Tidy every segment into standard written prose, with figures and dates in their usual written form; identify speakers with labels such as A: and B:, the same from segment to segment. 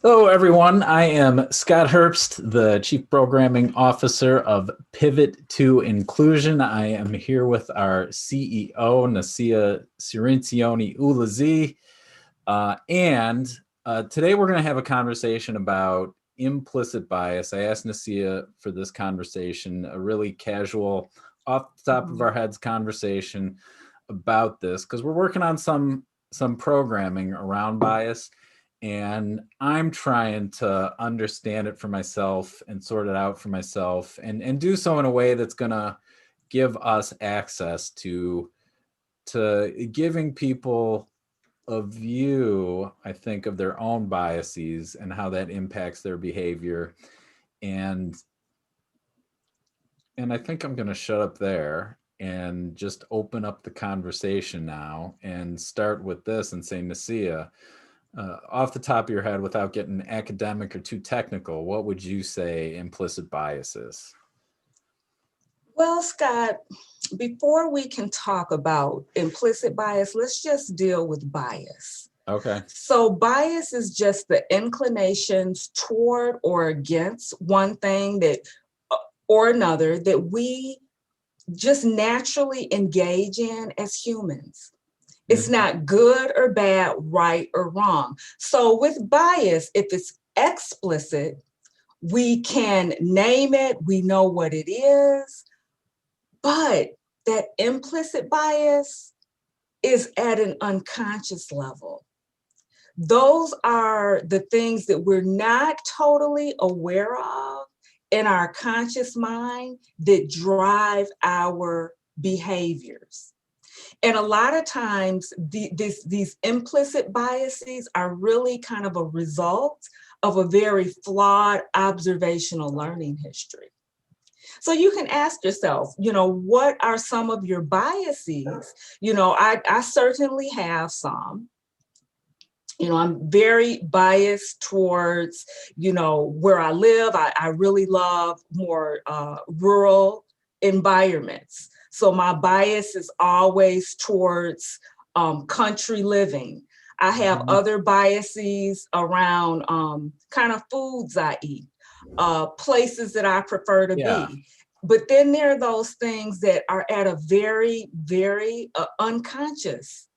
A: Hello, everyone. I am Scott Herbst, the Chief Programming Officer of Pivot to Inclusion. I am here with our CEO, Nasiah Cirincione-Ulezi. And today we're going to have a conversation about implicit bias. I asked Nasiah for this conversation, a really casual, off the top of our heads conversation about this, because we're working on some programming around bias. And I'm trying to understand it for myself and sort it out for myself and do so in a way that's going to give us access to giving people a view, I think, of their own biases and how that impacts their behavior. And I think I'm going to shut up there and just open up the conversation now and start with this and say, Nasiah, off the top of your head, without getting academic or too technical, what would you say implicit bias is?
B: Well, Scott, before we can talk about implicit bias, let's just deal with bias.
A: Okay.
B: So bias is just the inclinations toward or against one thing or another that we just naturally engage in as humans. It's not good or bad, right or wrong. So with bias, if it's explicit, we can name it, we know what it is, but that implicit bias is at an unconscious level. Those are the things that we're not totally aware of in our conscious mind that drive our behaviors. And a lot of times, these implicit biases are really kind of a result of a very flawed observational learning history. So you can ask yourself, what are some of your biases? I certainly have some. I'm very biased towards, where I live. I really love more rural environments. So my bias is always towards country living. I have other biases around kind of foods I eat, places that I prefer to be. But then there are those things that are at a very, very unconscious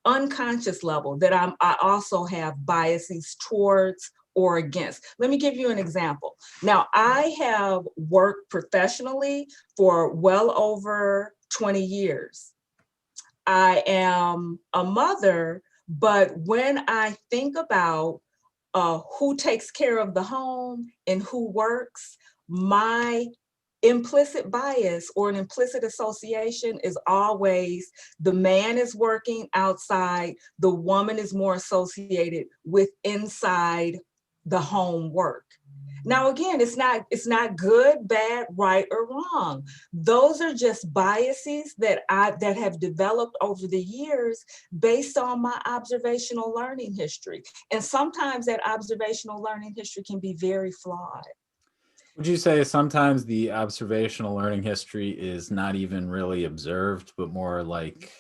B: level that I also have biases towards or against. Let me give you an example. Now, I have worked professionally for well over 20 years. I am a mother, but when I think about who takes care of the home and who works, my implicit bias or an implicit association is always the man is working outside, the woman is more associated with inside the home work. Now, again, it's not good, bad, right, or wrong. Those are just biases that have developed over the years based on my observational learning history. And sometimes that observational learning history can be very flawed.
A: Would you say sometimes the observational learning history is not even really observed, but more like,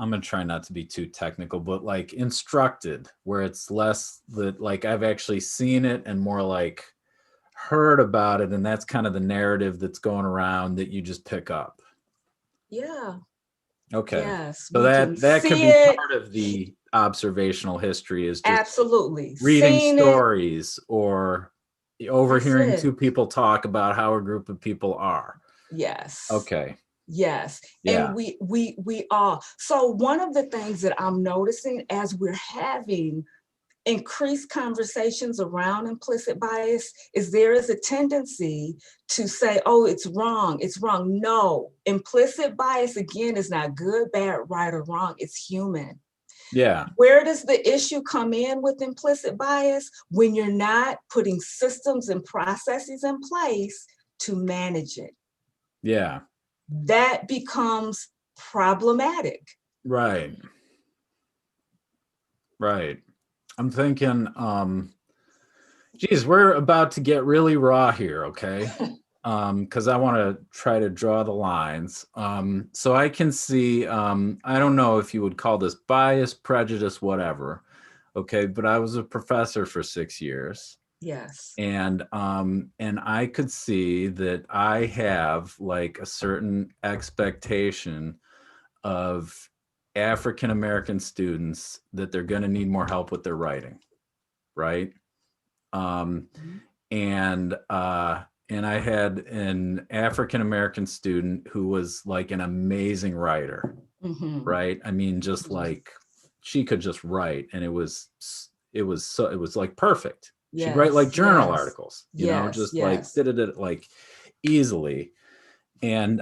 A: I'm going to try not to be too technical, but like instructed, where it's less that like I've actually seen it and more like heard about it. And that's kind of the narrative that's going around that you just pick up.
B: Yeah.
A: Okay.
B: Yes.
A: So that could be part of the observational history is just
B: absolutely
A: reading stories or overhearing two people talk about how a group of people are.
B: Yes.
A: Okay.
B: Yes.
A: Yeah.
B: And we are. So one of the things that I'm noticing as we're having increased conversations around implicit bias is there is a tendency to say, oh, it's wrong. It's wrong. No, implicit bias, again, is not good, bad, right, or wrong. It's human.
A: Yeah.
B: Where does the issue come in with implicit bias? When you're not putting systems and processes in place to manage it.
A: Yeah.
B: That becomes problematic.
A: Right. Right. I'm thinking, geez, we're about to get really raw here, okay? Because I want to try to draw the lines. So I can see, I don't know if you would call this bias, prejudice, whatever. Okay, but I was a professor for 6 years.
B: Yes.
A: And I could see that I have like a certain expectation of African American students that they're going to need more help with their writing, right? Um,
B: Mhm.
A: and I had an African American student who was like an amazing writer,
B: Mhm.
A: right? I mean, just
B: Mhm.
A: like she could just write, and it was like perfect. She'd write like
B: Yes,
A: journal
B: yes,
A: articles,
B: yes,
A: just like
B: yes.
A: did it like easily. And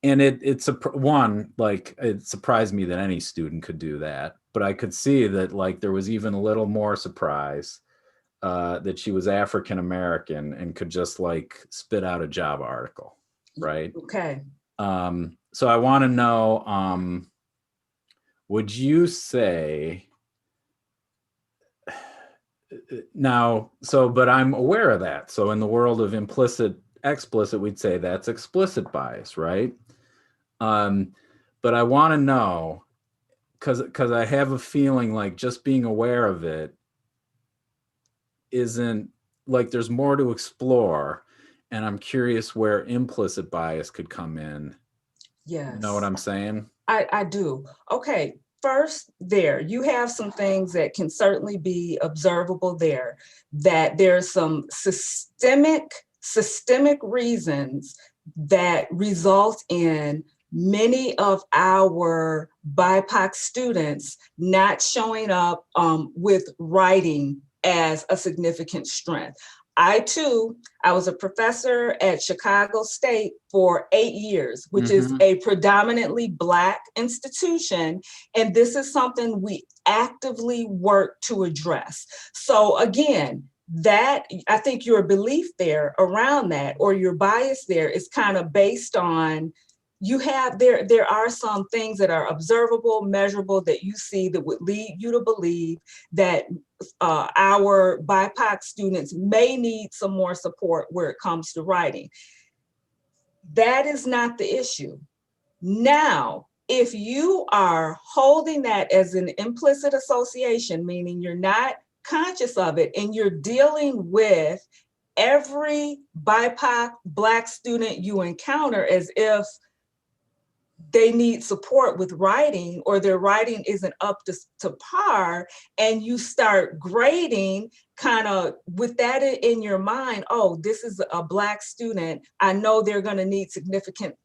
A: it's a one, like it surprised me that any student could do that, but I could see that like there was even a little more surprise that she was African American and could just like spit out a job article, right?
B: Okay.
A: So I want to know, would you say now, so, but I'm aware of that. So in the world of implicit, explicit, we'd say that's explicit bias, right? Um, but I want to know, because I have a feeling like just being aware of it isn't, like there's more to explore, and I'm curious where implicit bias could come in. You know what
B: Yes,
A: I'm saying?
B: I do. Okay. First, there, you have some things that can certainly be observable there, that there's some systemic reasons that result in many of our BIPOC students not showing up with writing as a significant strength. I too, I was a professor at Chicago State for 8 years, which is
A: Mm-hmm.
B: a predominantly Black institution. And this is something we actively work to address. So again, that I think your belief there around that, or your bias there, is kind of based on, you have there are some things that are observable, measurable, that you see that would lead you to believe that our BIPOC students may need some more support where it comes to writing. That is not the issue. Now, if you are holding that as an implicit association, meaning you're not conscious of it, and you're dealing with every BIPOC Black student you encounter as if they need support with writing, or their writing isn't up to par, and you start grading kind of with that in your mind, oh, this is a Black student, I know they're going to need significant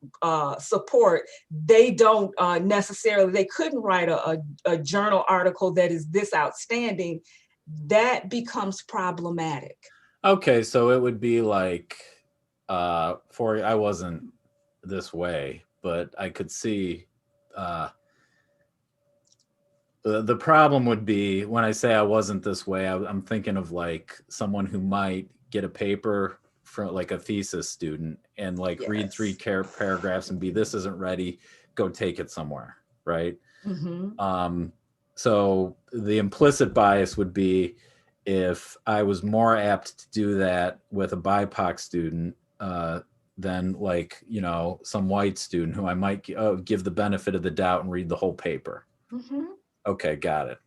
B: support. They don't necessarily, they couldn't write a journal article that is this outstanding. That becomes problematic.
A: Okay, so it would be like, for I wasn't this way, but I could see uh, the problem would be when I say I wasn't this way, I'm thinking of like someone who might get a paper from like a thesis student and like read three
B: Yes.
A: paragraphs and be, this isn't ready, go take it somewhere, right?
B: Mm-hmm.
A: Um, so the implicit bias would be if I was more apt to do that with a BIPOC student than like, some white student who I might give the benefit of the doubt and read the whole paper.
B: Mm-hmm.
A: Okay, got it.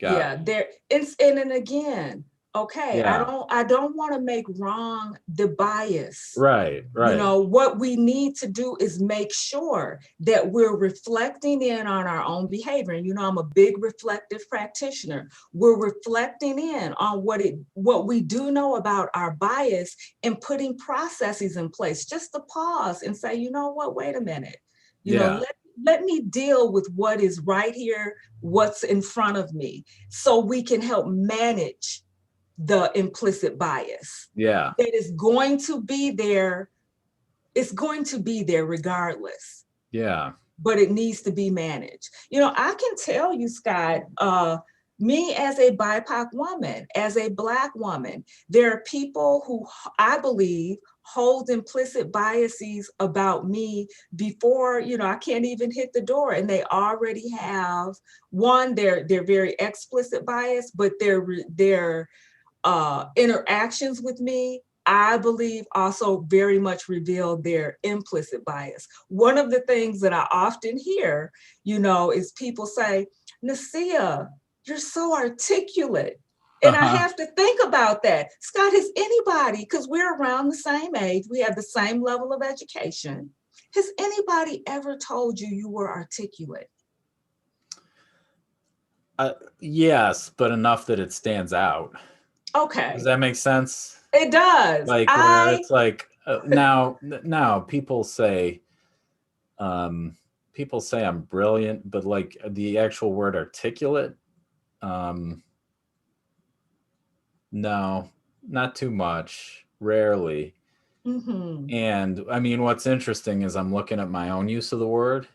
A: Got
B: Yeah,
A: it.
B: there it's and then again, okay,
A: Yeah.
B: I don't want to make wrong the bias.
A: Right,
B: You
A: right.
B: know, what we need to do is make sure that we're reflecting in on our own behavior. And I'm a big reflective practitioner. We're reflecting in on what we do know about our bias, and putting processes in place just to pause and say, you know what, wait a minute.
A: Yeah.
B: Let me deal with what is right here, what's in front of me, so we can help manage the implicit bias
A: Yeah.
B: that is going to be there. It's going to be there regardless,
A: Yeah.
B: but it needs to be managed. I can tell you, Scott, me as a BIPOC woman, as a Black woman, there are people who I believe hold implicit biases about me before, I can't even hit the door, and they already have one, they're very explicit bias, but their interactions with me, I believe, also very much reveal their implicit bias. One of the things that I often hear, is people say, Nasiah, you're so articulate. And I have to think about that. Scott, has anybody, because we're around the same age, we have the same level of education, has anybody ever told you you were articulate?
A: Yes, but enough that it stands out. Does
B: Okay,
A: that make sense?
B: it does.
A: Like where it's like now um, people say I'm brilliant, but like the actual word articulate, um, no, not too much, rarely.
B: Mhm.
A: And I mean, what's interesting is I'm looking at my own use of the word,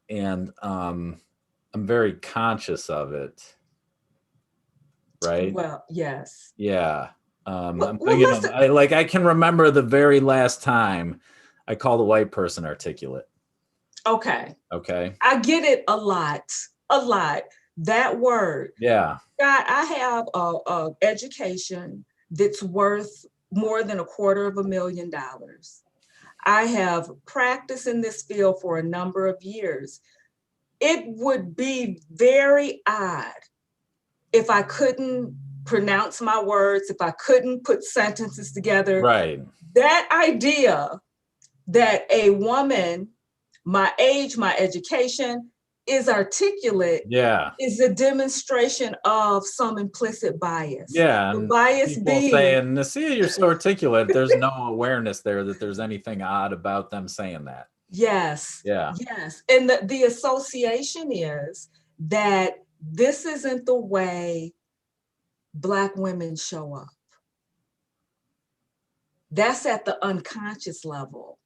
A: and I'm very conscious of it, right?
B: Well, yes.
A: Yeah. I'm
B: Well,
A: thinking
B: let's,
A: of I can remember the very last time I called a white person articulate.
B: okay.
A: Okay.
B: I get it a lot, a lot. That word.
A: Yeah.
B: God, I have a education that's worth more than $250,000. I have practiced in this field for a number of years. It would be very odd if I couldn't pronounce my words, if I couldn't put sentences together.
A: Right.
B: That idea that a woman, my age, my education, is articulate
A: Yeah.
B: is a demonstration of some implicit bias.
A: Yeah.
B: The
A: And
B: bias
A: people
B: being,
A: saying, Nasiah, you're so articulate. There's no awareness there that there's anything odd about them saying that.
B: yes,
A: Yeah.
B: yes. And the association is that this isn't the way Black women show up. That's at the unconscious level.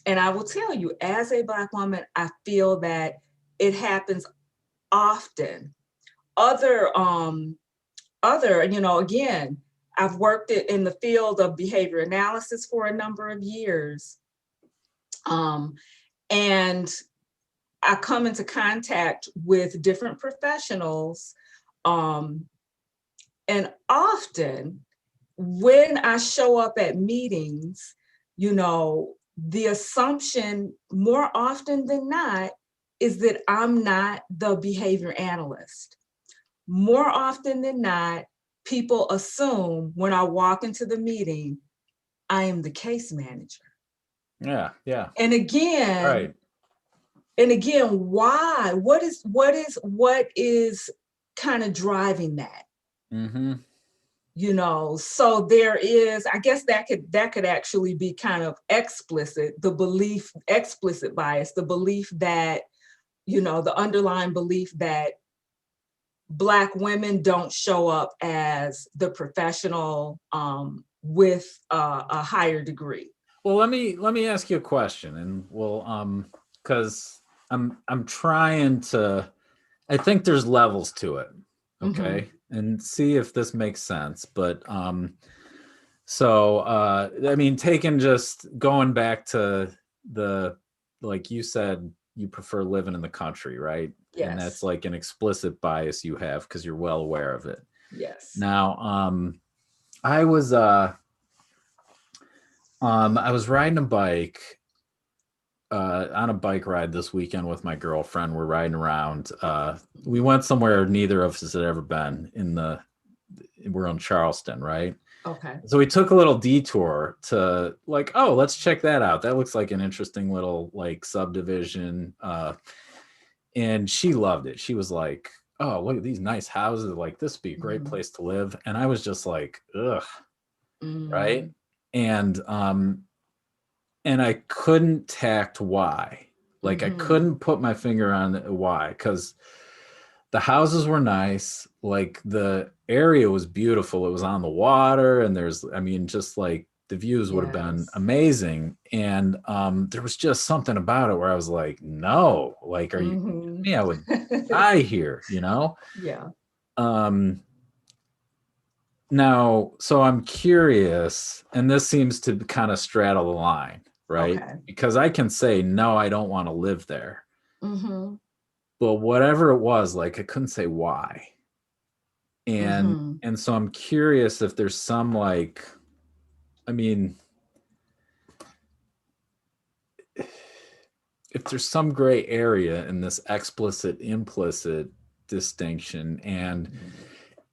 B: And I will tell you, as a Black woman, I feel that it happens often. Other, again, I've worked in the field of behavior analysis for a number of years. And I come into contact with different professionals. Um, and often when I show up at meetings, the assumption more often than not is that I'm not the behavior analyst. More often than not, people assume when I walk into the meeting, I am the case manager.
A: Yeah. Yeah.
B: And again,
A: Right.
B: why? What is kind of driving that?
A: Mm-hmm.
B: So there is, I guess that could actually be kind of explicit, explicit bias, the belief that, the underlying belief that Black women don't show up as the professional with a higher degree.
A: Well, let me ask you a question, and we'll because I'm trying to. I think there's levels to it,
B: Mm-hmm.
A: okay, and see if this makes sense. But so I mean, taking just going back to the like you said, you prefer living in the country, right? And that's
B: Yes.
A: like an explicit bias you have because you're well aware of it.
B: Yes.
A: Now, I was I was riding a bike on a bike ride this weekend with my girlfriend. We're riding around. We went somewhere neither of us had ever been. We're in Charleston, right?
B: Okay.
A: So we took a little detour to like, oh, let's check that out. That looks like an interesting little like subdivision. And she loved it. She was like, oh, look at these nice houses. Like this would be a great
B: Mm-hmm.
A: place to live. And I was just like, ugh, right?
B: Mm-hmm.
A: And and I couldn't tact why. Like I
B: Mm-hmm.
A: couldn't put my finger on why, because the houses were nice, like the area was beautiful. It was on the water, and I mean, just like the views would have been
B: Yes.
A: amazing. And there was just something about it where I was like, no, like, are you kidding
B: Mm-hmm.
A: me? I would die here.
B: Yeah.
A: Um, Now, so I'm curious, and this seems to kind of straddle the line, right?
B: Okay.
A: Because I can say, no, I don't want to live there.
B: Mm-hmm.
A: But whatever it was, like I couldn't say why. And
B: Mm-hmm.
A: and so I'm curious if there's some like, I mean, if there's some gray area in this explicit, implicit distinction, and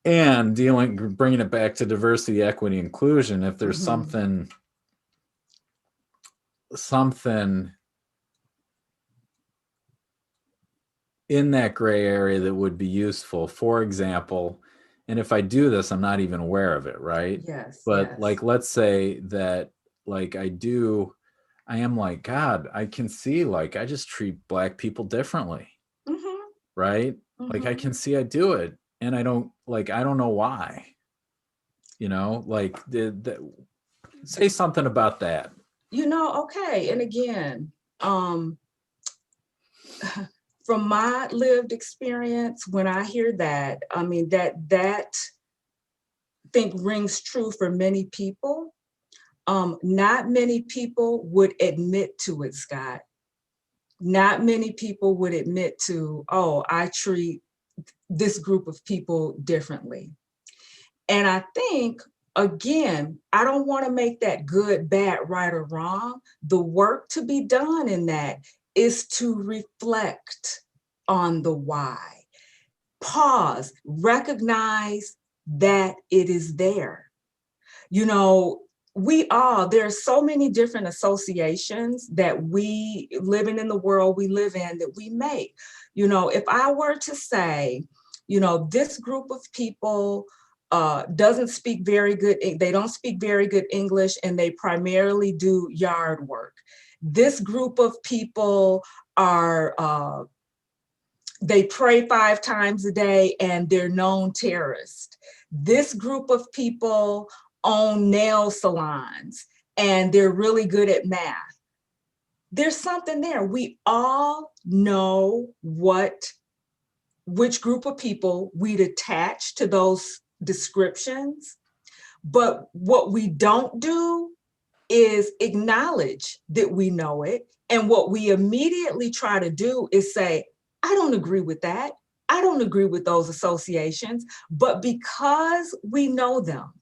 A: bringing it back to diversity, equity, inclusion. If there's something in that gray area that would be useful, for example, and if I do this, I'm not even aware of it, right?
B: Yes.
A: But
B: yes.
A: like, let's say that like I am like, God, I can see like I just treat Black people differently, right? Like I can see I do it, and I don't know why. Like say something about that.
B: Okay. And again, from my lived experience, when I hear that, I mean, that think rings true for many people. Not many people would admit to it, Scott. Not many people would admit to, oh, I treat this group of people differently. And I think, again, I don't want to make that good, bad, right, or wrong. The work to be done in that is to reflect on the why. Pause, recognize that it is there. There are so many different associations that we living in the world we live in that we make. If I were to say, this group of people doesn't speak very good, they don't speak very good English, and they primarily do yard work. This group of people are, they pray 5 times a day and they're known terrorists. This group of people own nail salons and they're really good at math. There's something there. We all know which group of people we'd attach to those descriptions, but what we don't do is acknowledge that we know it. And what we immediately try to do is say, I don't agree with that. I don't agree with those associations. But because we know them,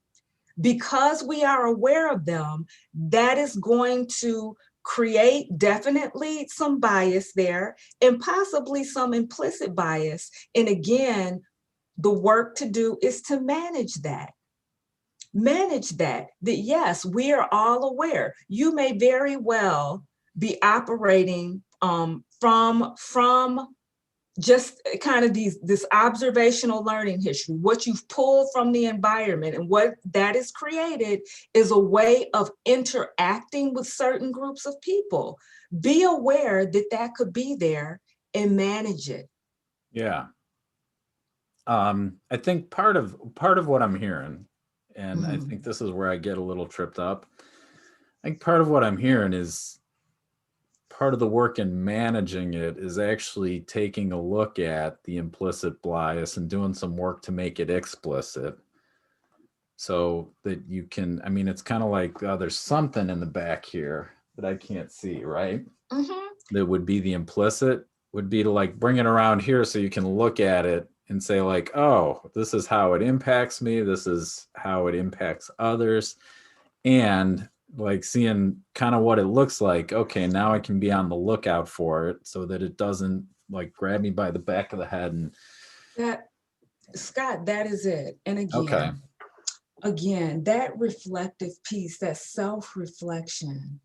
B: because we are aware of them, that is going to create definitely some bias there and possibly some implicit bias. And again, the work to do is to manage that. That yes, we are all aware. You may very well be operating from just kind of this observational learning history. What you've pulled from the environment and what that has created is a way of interacting with certain groups of people. Be aware that that could be there and manage it.
A: Yeah. I think part of what I'm hearing, and I think this is where I get a little tripped up. I think part of what I'm hearing is part of the work in managing it is actually taking a look at the implicit bias and doing some work to make it explicit so that you can, I mean, it's kind of like there's something in the back here that I can't see, right? That would be the implicit, would be to like bring it around here so you can look at it and say like, oh, this is how it impacts me. This is how it impacts others. And like seeing kind of what it looks like. Okay, now I can be on the lookout for it so that it doesn't like grab me by the back of the head. And
B: that, Scott, that is it. And
A: okay.
B: Again, that reflective piece, that self-reflection,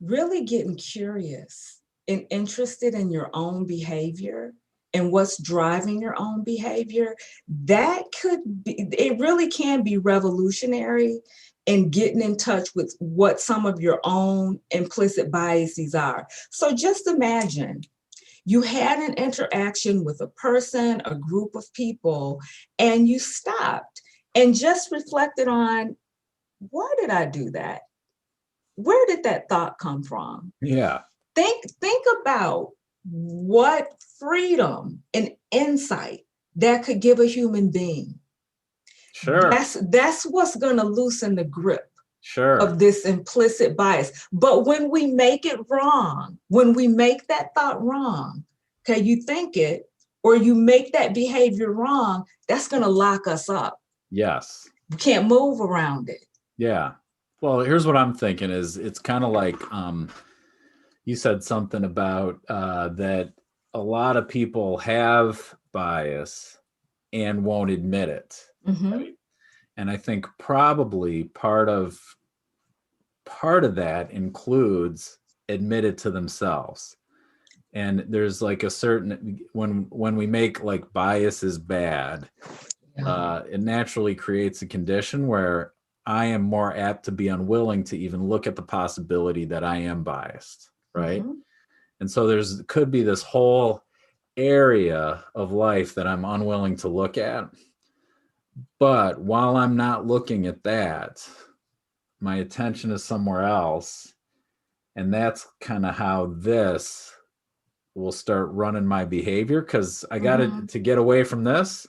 B: really getting curious and interested in your own behavior and what's driving your own behavior, that could be, it really can be revolutionary in getting in touch with what some of your own implicit biases are. So just imagine you had an interaction with a person, a group of people, and you stopped and just reflected on, why did I do that? Where did that thought come from?
A: Yeah.
B: Think about what freedom and insight that could give a human being.
A: Sure.
B: That's what's going to loosen the grip
A: sure.
B: of this implicit bias. But when we make it wrong, when we make that thought wrong, okay, you think it or you make that behavior wrong, that's going to lock us up.
A: Yes.
B: We can't move around it.
A: Yeah. Well, here's what I'm thinking is it's kind of like you said something about that a lot of people have bias and won't admit it. Right? And I think probably part of that includes admit it to themselves. And there's like a certain, when we make like bias is bad, it naturally creates a condition where I am more apt to be unwilling to even look at the possibility that I am biased, right? And so could be this whole area of life that I'm unwilling to look at. But while I'm not looking at that, my attention is somewhere else. And that's kind of how this will start running my behavior, because I got to get away from this,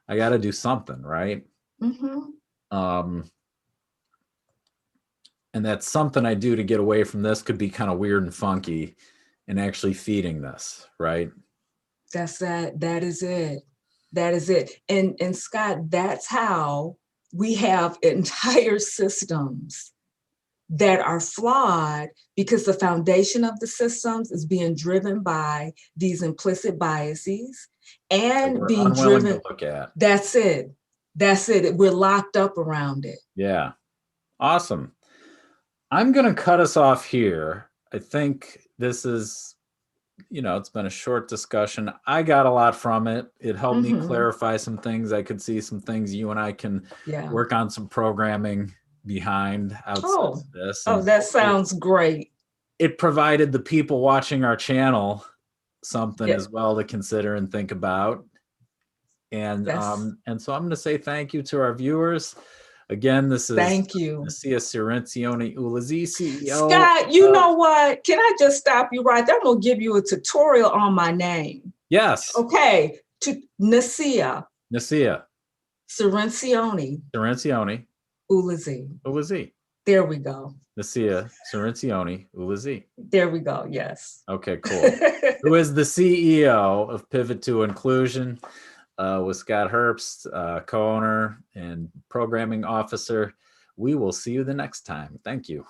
A: I got to do something, right? And that's something I do to get away from this could be kind of weird and funky and actually feeding this, right?
B: That is it. That is it. And Scott, that's how we have entire systems that are flawed, because the foundation of the systems is being driven by these implicit biases and being driven.
A: To look at.
B: That's it. We're locked up around it.
A: Yeah. Awesome. I'm going to cut us off here. I think this is, it's been a short discussion. I got a lot from it. It helped me clarify some things. I could see some things you and I can work on some programming behind outside of this.
B: And that sounds great.
A: It provided the people watching our channel something as well to consider and think about. And so I'm going to say thank you to our viewers. Again, this is Nasiah Cirincione-Ulezi, CEO.
B: Scott, you know what? Can I just stop you right there? I'm going to give you a tutorial on my name.
A: Yes.
B: Okay. Nasiah Cirincione-Ulezi. There we go.
A: Nasiah Cirincione-Ulezi.
B: There we go. Yes.
A: Okay, cool. Who is the CEO of Pivot to Inclusion, with Scott Herbst, co-owner and programming officer. We will see you the next time. Thank you.